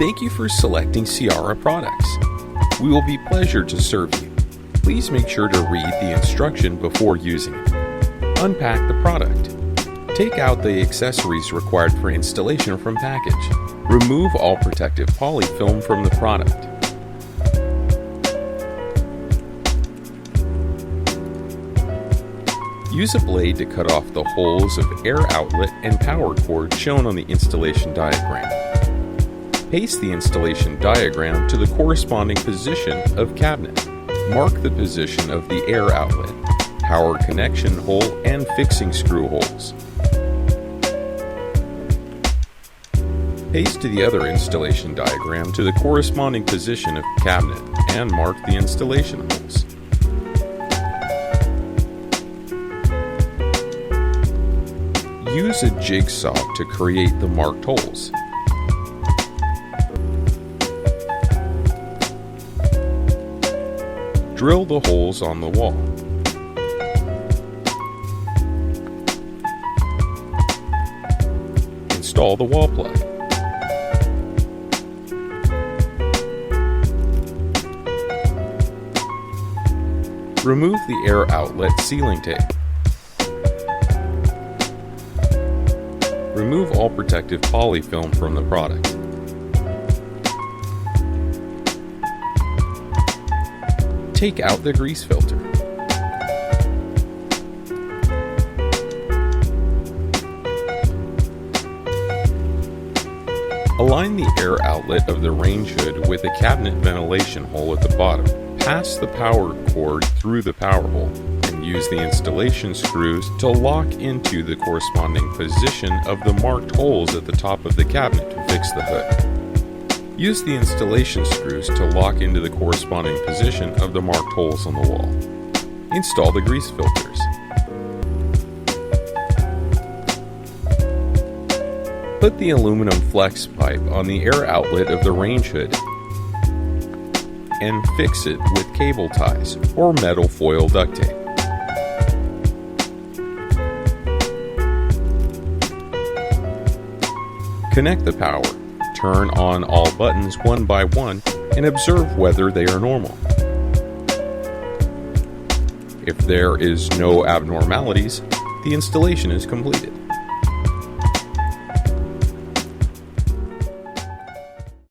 Thank you for selecting CIARRA products. We will be pleased to serve you. Please make sure to read the instruction before using it. Unpack the product. Take out the accessories required for installation from package. Remove all protective polyfilm from the product. Use a blade to cut off the holes of air outlet and power cord shown on the installation diagram. Paste the installation diagram to the corresponding position of cabinet. Mark the position of the air outlet, power connection hole, and fixing screw holes. Paste the other installation diagram to the corresponding position of cabinet and mark the installation holes. Use a jigsaw to create the marked holes. Drill the holes on the wall. Install the wall plug. Remove the air outlet sealing tape. Remove all protective polyfilm from the product. Take out the grease filter. Align the air outlet of the range hood with the cabinet ventilation hole at the bottom. Pass the power cord through the power hole and use the installation screws to lock into the corresponding position of the marked holes at the top of the cabinet to fix the hood. Use the installation screws to lock into the corresponding position of the marked holes on the wall. Install the grease filters. Put the aluminum flex pipe on the air outlet of the range hood and fix it with cable ties or metal foil duct tape. Connect the power. Turn on all buttons one by one and observe whether they are normal. If there is no abnormalities, the installation is completed.